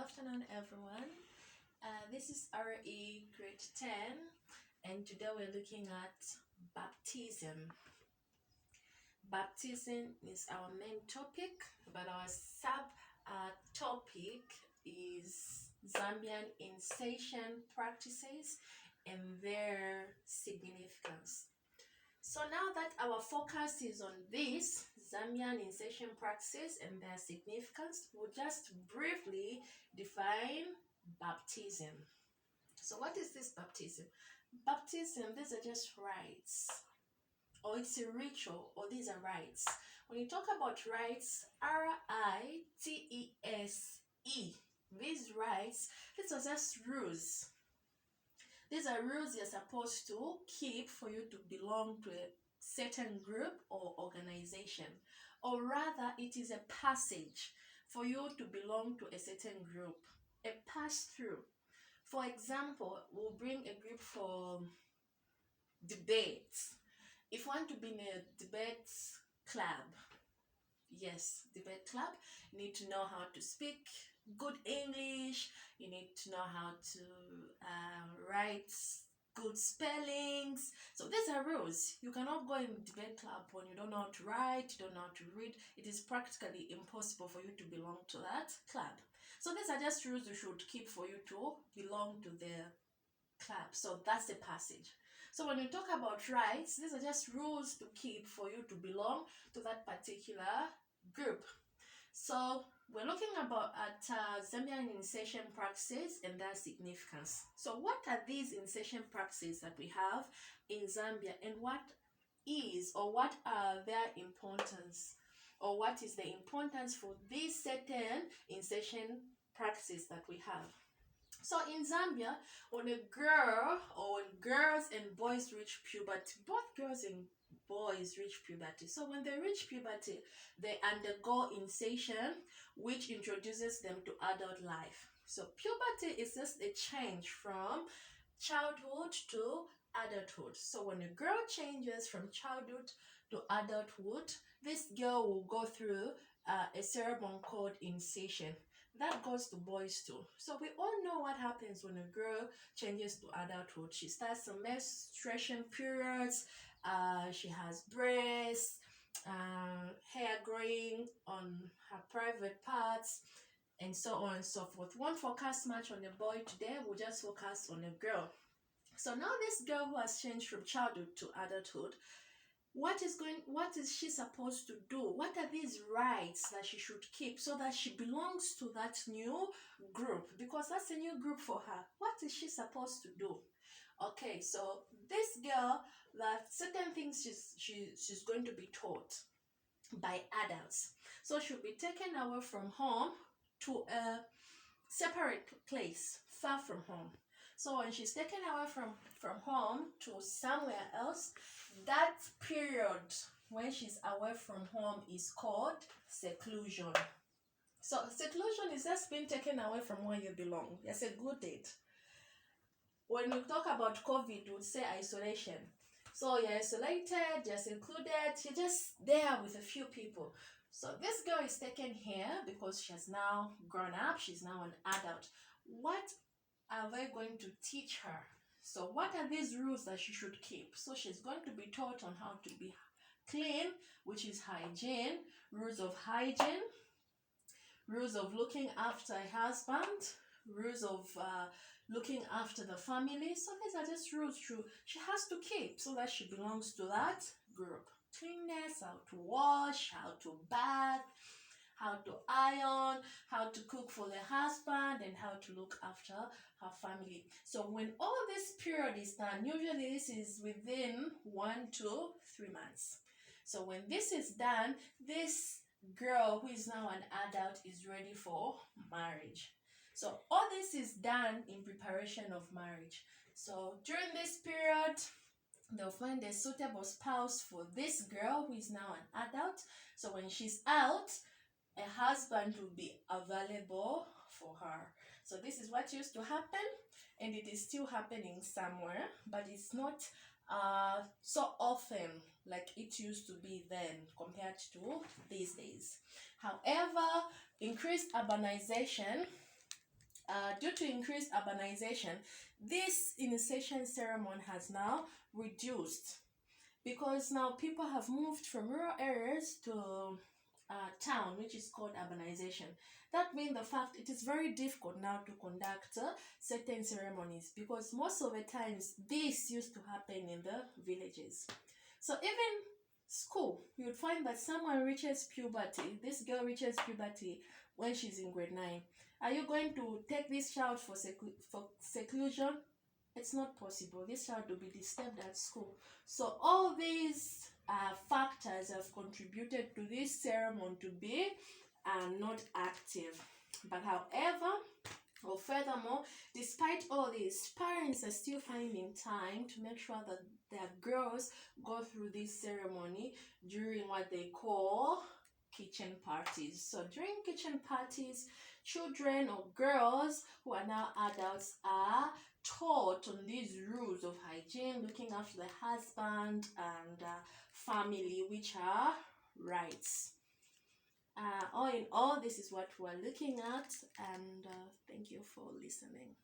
afternoon, everyone. This is RE grade 10, and today we're looking at baptism. Baptism is our main topic, but our sub topic is Zambian initiation practices and their significance. So now that our focus is on this Zambian initiation practices and their significance, we'll just briefly define baptism. So what is this baptism? Baptism, these are just rites, or it's a ritual, or these are rites. When you talk about rites, RITESE, these rites, these are just rules. These are rules you're supposed to keep for you to belong to a certain group or organization. Or rather, it is a passage for you to belong to a certain group, a pass-through. For example, we'll bring a group for debates. If you want to be in a debate club, yes, debate club, you need to know how to speak good English, you need to know how to write good spellings. So these are rules. You cannot go in debate club when you don't know how to write, you don't know how to read. It is practically impossible for you to belong to that club. So these are just rules you should keep for you to belong to the club. So that's the passage. So when you talk about rights, these are just rules to keep for you to belong to that particular group. So we're looking at Zambian initiation practices and their significance. So what are these initiation practices that we have in Zambia, and what are their importance, or what is the importance for these certain initiation practices that we have? So in Zambia, when a girl, or when girls and boys reach puberty, both girls and boys reach puberty. So when they reach puberty, they undergo initiation, which introduces them to adult life. So puberty is just a change from childhood to adulthood. So when a girl changes from childhood to adulthood, this girl will go through a ceremony called initiation. That goes to boys too. So we all know what happens when a girl changes to adulthood. She starts some menstruation periods, she has breasts, hair growing on her private parts, and so on and so forth. We won't focus much on the boy today, we'll just focus on the girl. So now this girl who has changed from childhood to adulthood, what is she supposed to do? What are these rights that she should keep so that she belongs to that new group? Because that's a new group for her. What is she supposed to do? Okay, so this girl, that certain things she's going to be taught by adults. So she'll be taken away from home to a separate place, far from home. So when she's taken away from home to somewhere else, that period when she's away from home is called seclusion. So seclusion is just being taken away from where you belong. That's a good date. When we talk about COVID, we would say isolation. So you're isolated, you're secluded, you're just there with a few people. So this girl is taken here because she has now grown up, she's now an adult. What are they going to teach her? So what are these rules that she should keep? So she's going to be taught on how to be clean, which is hygiene, rules of hygiene, rules of looking after a husband, rules of looking after the family. So these are just rules she has to keep so that she belongs to that group. Cleanness, how to wash, how to bath, how to iron, how to cook for the husband, and how to look after her family. So when all this period is done, usually this is within 1 to 3 months. So when this is done, this girl who is now an adult is ready for marriage. So all this is done in preparation of marriage. So during this period, they'll find a suitable spouse for this girl who is now an adult. So when she's out, a husband will be available for her. So this is what used to happen, and it is still happening somewhere, but it's not so often like it used to be then compared to these days. However, increased urbanization Due to increased urbanization, this initiation ceremony has now reduced because now people have moved from rural areas to town, which is called urbanization. That means the fact it is very difficult now to conduct certain ceremonies because most of the times this used to happen in the villages. So even school, you'd find that someone reaches puberty. This girl reaches puberty when she's in grade 9. Are you going to take this child for seclusion? It's not possible. This child will be disturbed at school. So all these factors have contributed to this ceremony to be not active. But however, or furthermore, despite all this, parents are still finding time to make sure that their girls go through this ceremony during what they call kitchen parties. So during kitchen parties, children or girls who are now adults are taught on these rules of hygiene, looking after the husband and family, which are rights. All in all, this is what we're looking at, and thank you for listening.